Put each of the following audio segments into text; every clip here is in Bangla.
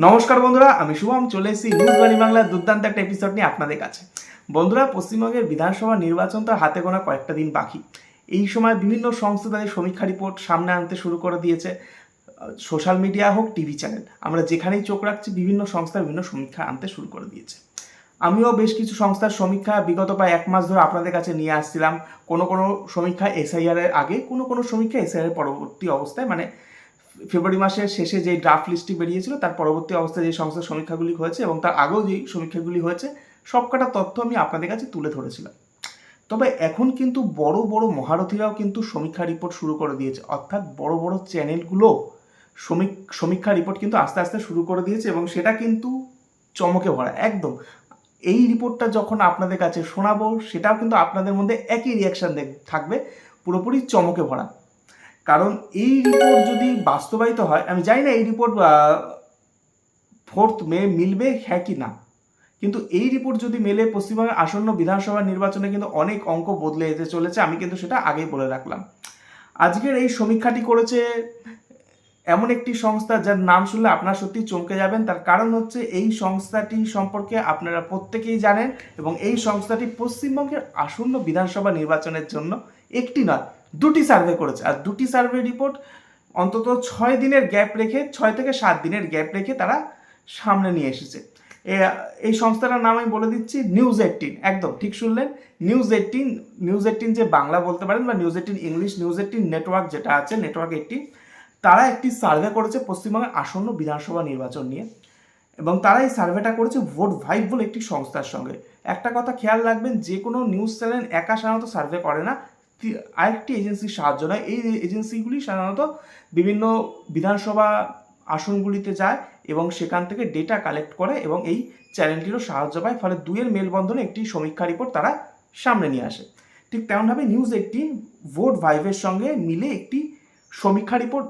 নমস্কার বন্ধুরা, আমি শুভম চলে এসেছি নিউজ বাণী বাংলার দুর্দান্ত একটা এপিসোড নিয়ে আপনাদের কাছে। বন্ধুরা, পশ্চিমবঙ্গের বিধানসভা নির্বাচন তো হাতে গোনা কয়েকটা দিন বাকি। এই সময় বিভিন্ন সংস্থা তাদের সমীক্ষা রিপোর্ট সামনে আনতে শুরু করে দিয়েছে। সোশ্যাল মিডিয়া হোক, টিভি চ্যানেল, আমরা যেখানেই চোখ রাখছি বিভিন্ন সংস্থা বিভিন্ন সমীক্ষা আনতে শুরু করে দিয়েছে। আমিও বেশ কিছু সংস্থার সমীক্ষা বিগত প্রায় এক মাস ধরে আপনাদের কাছে নিয়ে আসছিলাম। কোনো সমীক্ষা এসআইআর এর আগে, কোনো সমীক্ষা এসআইআর এর পরবর্তী অবস্থায়, মানে ফেব্রুয়ারি মাসের শেষে যে ড্রাফট লিস্টটি বেরিয়েছিল তার পরবর্তী অবস্থায় যে সংস্থার সমীক্ষাগুলি হয়েছে এবং তার আগেও যে সমীক্ষাগুলি হয়েছে সবকটা তথ্য আমি আপনাদের কাছে তুলে ধরেছিলাম। তবে এখন কিন্তু বড় বড় মহারথীরাও কিন্তু সমীক্ষা রিপোর্ট শুরু করে দিয়েছে, অর্থাৎ বড় বড় চ্যানেলগুলো সমীক্ষা রিপোর্ট কিন্তু আস্তে আস্তে শুরু করে দিয়েছে এবং সেটা কিন্তু চমকে ভরা একদম। এই রিপোর্টটা যখন আপনাদের কাছে শোনাবো সেটাও কিন্তু আপনাদের মধ্যে একই রিয়াকশান থাকবে, পুরোপুরি চমকে ভরা। কারণ এই রিপোর্ট যদি বাস্তবায়িত হয়, আমি জানি না এই রিপোর্ট 4 মে মিলবে হ্যাঁ কি না, কিন্তু এই রিপোর্ট যদি মেলে পশ্চিমবঙ্গের আসন্ন বিধানসভা নির্বাচনে কিন্তু অনেক অঙ্ক বদলে যেতে চলেছে। আমি কিন্তু সেটা আগেই বলে রাখলাম। আজকের এই সমীক্ষাটি করেছে এমন একটি সংস্থা যার নাম শুনলে আপনারা সত্যি চমকে যাবেন। তার কারণ হচ্ছে এই সংস্থাটি সম্পর্কে আপনারা প্রত্যেকেই জানেন এবং এই সংস্থাটি পশ্চিমবঙ্গের আসন্ন বিধানসভা নির্বাচনের জন্য একটি নয়, দুটি সার্ভে করেছে। আর দুটি সার্ভে রিপোর্ট অন্তত 6 দিনের গ্যাপ রেখে, 6 থেকে 7 দিনের গ্যাপ রেখে তারা সামনে নিয়ে এসেছে। এই সংস্থাটার নাম আমি বলে দিচ্ছি, নিউজ18। একদম ঠিক শুনলেন, নিউজ18 যে বাংলা বলতে পারেন বা নিউজ18 ইংলিশ, নিউজ18 নেটওয়ার্ক যেটা আছে, নেটওয়ার্ক18, তারা একটি সার্ভে করেছে পশ্চিমবঙ্গের আসন্ন বিধানসভা নির্বাচন নিয়ে এবং তারা এই সার্ভেটা করেছে ভোট ভাইব বলে একটি সংস্থার সঙ্গে। একটা কথা খেয়াল রাখবেন, যে কোনো নিউজ চ্যানেল একা সাধারণত সার্ভে করে না, আরেকটি এজেন্সির সাহায্য নেয়। এই এজেন্সিগুলি সাধারণত বিভিন্ন বিধানসভা আসনগুলিতে যায় এবং সেখান থেকে ডেটা কালেক্ট করে এবং এই চ্যানেলটিরও সাহায্য পায়, ফলে দুইয়ের মেলবন্ধনে একটি সমীক্ষা রিপোর্ট তারা সামনে নিয়ে আসে। ঠিক তেমনভাবে নিউজ18 ভোট ভাইবের সঙ্গে মিলে একটি সমীক্ষা রিপোর্ট,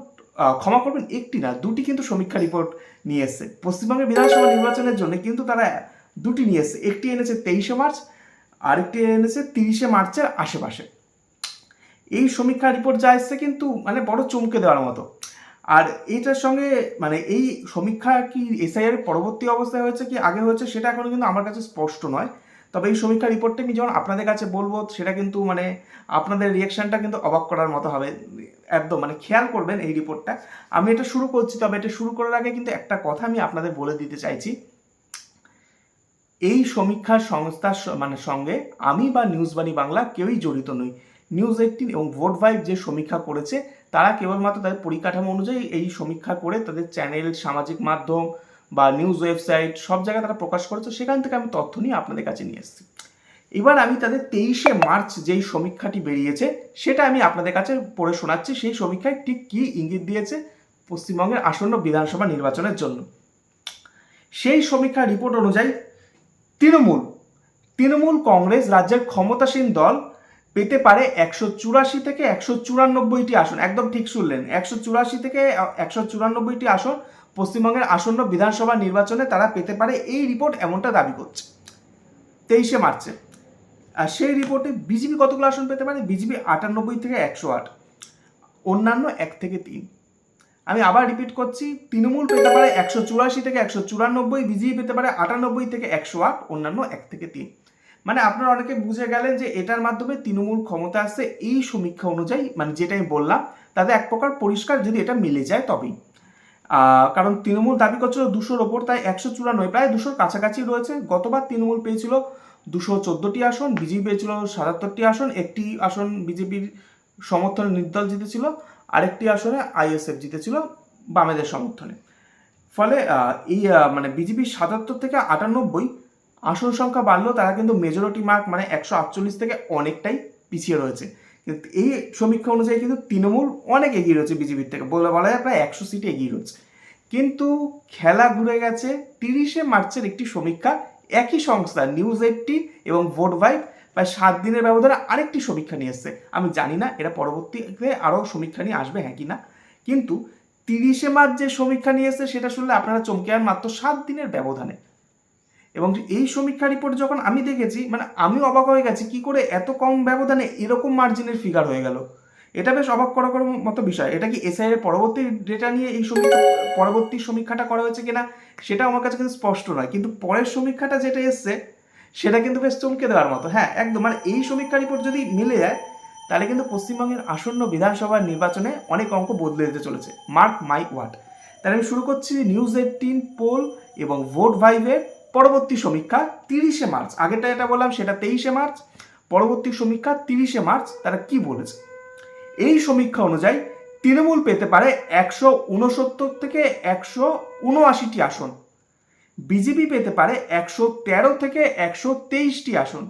ক্ষমা করবেন, একটি না দুটি কিন্তু সমীক্ষা রিপোর্ট নিয়ে এসছে পশ্চিমবঙ্গের বিধানসভা নির্বাচনের জন্য। কিন্তু তারা দুটি নিয়ে এসছে, একটি এনেছে 23শে মার্চ, আরেকটি এনেছে 30শে মার্চের আশেপাশে। এই সমীক্ষা রিপোর্ট যা এসছে কিন্তু মানে বড় চমকে দেওয়ার মতো। আর এইটার সঙ্গে মানে এই সমীক্ষা কি এসআইআর পরবর্তী অবস্থায় হয়েছে কি আগে হয়েছে সেটা এখনো কিন্তু আমার কাছে স্পষ্ট নয়। তবে এই সমীক্ষা রিপোর্টটা আমি যখন আপনাদের কাছে বলবো সেটা কিন্তু মানে আপনাদের রিয়াকশনটা কিন্তু অবাক করার মতো হবে। একদম মানে খেয়াল করবেন এই রিপোর্টটা। আমি এটা শুরু করছি, তবে এটা শুরু করার আগে কিন্তু একটা কথা আমি আপনাদের বলে দিতে চাইছি। এই সমীক্ষা সংস্থার মানে সঙ্গে আমি বা নিউজ বাণী বাংলা কেউই জড়িত নই। নিউজ18 এবং ভোট ভাইব যে সমীক্ষা করেছে তারা কেবলমাত্র তাদের পরিকাঠামো অনুযায়ী এই সমীক্ষা করে তাদের চ্যানেল, সামাজিক মাধ্যম বা নিউজ ওয়েবসাইট সব জায়গায় তারা প্রকাশ করেছে, সেখান থেকে আমি তথ্য নিয়ে আপনাদের কাছে নিয়ে এসেছি। এবার আমি তাদের 23শে মার্চ যেই সমীক্ষাটি বেরিয়েছে সেটা আমি আপনাদের কাছে পড়ে শোনাচ্ছি। সেই সমীক্ষায় ঠিক কী ইঙ্গিত দিয়েছে পশ্চিমবঙ্গের আসন্ন বিধানসভা নির্বাচনের জন্য। সেই সমীক্ষা রিপোর্ট অনুযায়ী তৃণমূল কংগ্রেস রাজ্যের ক্ষমতাসীন দল পেতে পারে 184 থেকে 194টি আসন। একদম ঠিক শুনলেন, 184 থেকে 194টি আসন পশ্চিমবঙ্গের আসন্ন বিধানসভা নির্বাচনে তারা পেতে পারে, এই রিপোর্ট এমনটা দাবি করছে 23শে মার্চে। আর সেই রিপোর্টে বিজেপি কতগুলো আসন পেতে পারে? বিজেপি 98 থেকে 108, অন্যান্য 1 থেকে 3। আমি আবার রিপিট করছি, তৃণমূল পেতে পারে 184 থেকে 194, বিজেপি পেতে পারে 98 থেকে 108, অন্যান্য 1 থেকে 3। মানে আপনারা অনেকে বুঝে গেলেন যে এটার মাধ্যমে তৃণমূল ক্ষমতা আসছে এই সমীক্ষা অনুযায়ী, মানে যেটা আমি বললাম তাতে এক প্রকার পরিষ্কার যদি এটা মিলে যায় তবেই। কারণ তৃণমূল দাবি করছিল 200-র ওপর, তাই 194 প্রায় 200-র কাছাকাছি রয়েছে। গতবার তৃণমূল পেয়েছিল 214টি আসন, বিজেপি পেয়েছিল 77টি আসন, একটি আসন বিজেপির সমর্থনে নির্দল জিতেছিল, আরেকটি আসনে আইএসএফ জিতেছিল বামেদের সমর্থনে। ফলে এই মানে বিজেপির 77 থেকে 98 আসন সংখ্যা বাড়লেও তারা কিন্তু মেজরিটি মার্ক মানে 148 থেকে অনেকটাই পিছিয়ে রয়েছে। কিন্তু এই সমীক্ষা অনুযায়ী কিন্তু তৃণমূল অনেক এগিয়ে রয়েছে বিজেপির থেকে, বলা যায় প্রায় 100 সিটে এগিয়ে রয়েছে। কিন্তু খেলা ঘুরে গেছে 30শে মার্চের একটি সমীক্ষা, একই সংস্থা নিউজ18 এবং ভোট ভাইব প্রায় 7 দিনের ব্যবধানে আরেকটি সমীক্ষা নিয়ে এসছে। আমি জানি না এরা পরবর্তীতে আরও সমীক্ষা নিয়ে আসবে হ্যাঁ কি না, কিন্তু 30শে মার্চ যে সমীক্ষা নিয়ে এসছে সেটা শুনলে আপনারা চমকে যান, মাত্র 7 দিনের ব্যবধানে। এবং এই সমীক্ষা রিপোর্ট যখন আমি দেখেছি মানে আমি অবাক হয়ে গেছি, কি করে এত কম ব্যবধানে এরকম মার্জিনের ফিগার হয়ে গেল। এটা বেশ অবাক করার মতো বিষয়। এটা কি এসআই এর পরবর্তী ডেটা নিয়ে এই পরবর্তী সমীক্ষাটা করা হয়েছে কিনা সেটা আমার কাছে কিন্তু স্পষ্ট নয়, কিন্তু পরের সমীক্ষাটা যেটা এসছে সেটা কিন্তু বেশ চমকে দেওয়ার মতো। হ্যাঁ, একদম, মানে এই সমীক্ষা রিপোর্ট যদি মিলে যায় তাহলে কিন্তু পশ্চিমবঙ্গের আসন্ন বিধানসভা নির্বাচনে অনেক অঙ্ক বদলে যেতে চলেছে, মার্ক মাই ওয়ার্ড। তাহলে আমি শুরু করছি নিউজ18 পোল এবং ভোট ভাইভের পরবর্তী সমীক্ষা 30শে মার্চ। আগেরটা এটা বললাম সেটা 23শে মার্চ, পরবর্তী সমীক্ষা 30শে মার্চ। তারা কি বলেছে? এই সমীক্ষা অনুযায়ী তৃণমূল পেতে পারে 169 থেকে 179টি আসন, বিজেপি পেতে পারে 113 থেকে 123টি আসন,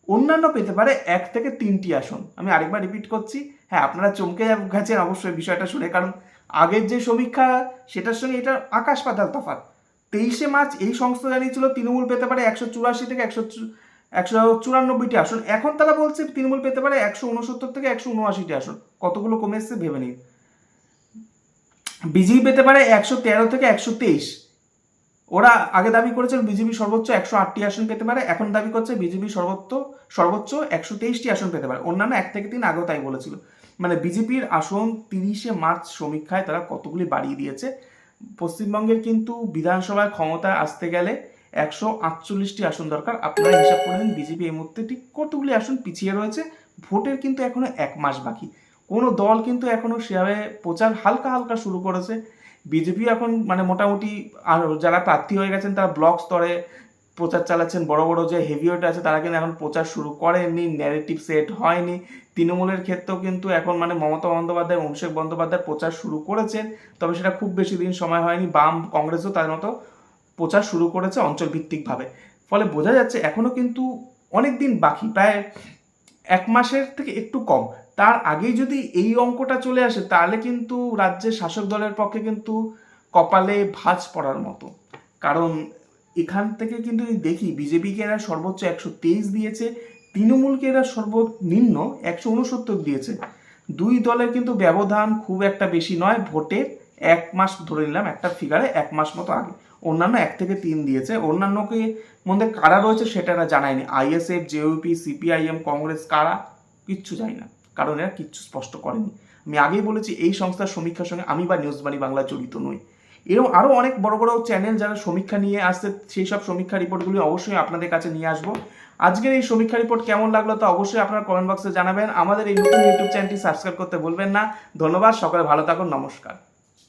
অন্যান্য পেতে পারে 1 থেকে 3টি আসন। আমি আরেকবার রিপিট করছি, হ্যাঁ আপনারা চমকে গেছেন অবশ্যই বিষয়টা শুনে, কারণ আগের যে সমীক্ষা সেটার সঙ্গে এটা আকাশ পাতাল তফাৎ। 23শে মার্চ এই সংস্থা জানিয়েছিল তৃণমূল পেতে পারে 184 থেকে 194টি আসন, এখন তারা বলছে তৃণমূল পেতে পারে 169 থেকে 179টি আসন। কতগুলো কমে এসছে ভেবে নিন। বিজেপি পেতে পারে 113 থেকে 123। ওরা আগে দাবি করেছিল বিজেপি সর্বোচ্চ 108টি আসন পেতে পারে, এখন দাবি করছে বিজেপি সর্বোচ্চ 123টি আসন পেতে পারে, অন্যান্য 1 থেকে 3 আগেও তাই বলেছিল। মানে বিজেপির আসন 30শে মার্চ সমীক্ষায় তারা কতগুলি বাড়িয়ে দিয়েছে। পশ্চিমবঙ্গের কিন্তু বিধানসভায় ক্ষমতায় আসতে গেলে 148টি আসন দরকার। আপনারা হিসাব করে নিন বিজেপি এই মুহূর্তে ঠিক কতগুলি আসন পিছিয়ে রয়েছে। ভোটের কিন্তু এখনো 1 মাস বাকি। কোনো দল কিন্তু এখনো সেভাবে প্রচার হালকা হালকা শুরু করেছে। বিজেপি এখন মানে মোটামুটি আর যারা প্রার্থী হয়ে গেছেন তারা ব্লক স্তরে প্রচার চালাচ্ছেন, বড় বড় যে হেভিওয়েট আছে তারা কিন্তু এখন প্রচার শুরু করেননি, ন্যারেটিভ সেট হয়নি। তৃণমূলের ক্ষেত্রেও কিন্তু এখন মানে মমতা বন্দ্যোপাধ্যায়, অভিষেক বন্দ্যোপাধ্যায় প্রচার শুরু করেছেন, তবে সেটা খুব বেশি দিন সময় হয়নি। বাম কংগ্রেসও তার মতো প্রচার শুরু করেছে অঞ্চলভিত্তিকভাবে। ফলে বোঝা যাচ্ছে এখনও কিন্তু অনেক দিন বাকি, প্রায় 1 মাসের থেকে একটু কম। তার আগেই যদি এই অঙ্কটা চলে আসে তাহলে কিন্তু রাজ্যের শাসক দলের পক্ষে কিন্তু কপালে ভাঁজ পড়ার মতো। কারণ এখান থেকে কিন্তু দেখি বিজেপিকে এরা সর্বোচ্চ 123 দিয়েছে, তৃণমূলকে এরা সর্বনিম্ন 169 দিয়েছে। দুই দলের কিন্তু ব্যবধান খুব একটা বেশি নয়, ভোটের 1 মাস ধরে নিলাম একটা ফিগারে, 1 মাস মতো আগে। অন্যান্য 1 থেকে 3 দিয়েছে, অন্যান্যকে মধ্যে কারা রয়েছে সেটা এরা জানায়নি। আইএসএফ, জেইউপি, সিপিআইএম, কংগ্রেস কারা কিচ্ছু জানি না, কারণ এরা কিচ্ছু স্পষ্ট করেনি। আমি আগেই বলেছি এই সংস্থার সমীক্ষার সঙ্গে আমি বা নিউজ বাণী বাংলা জড়িত নই। এরকম আরও অনেক বড় বড় চ্যানেল যারা সমীক্ষা নিয়ে আসছে সেই সব সমীক্ষা রিপোর্টগুলি অবশ্যই আপনাদের কাছে নিয়ে আসবো। আজকের এই সমীক্ষা রিপোর্ট কেমন লাগলো তা অবশ্যই আপনারা কমেন্ট বক্সে জানাবেন। আমাদের এই নতুন ইউটিউব চ্যানেলটি সাবস্ক্রাইব করতে ভুলবেন না। ধন্যবাদ, সকলে ভালো থাকুন, নমস্কার।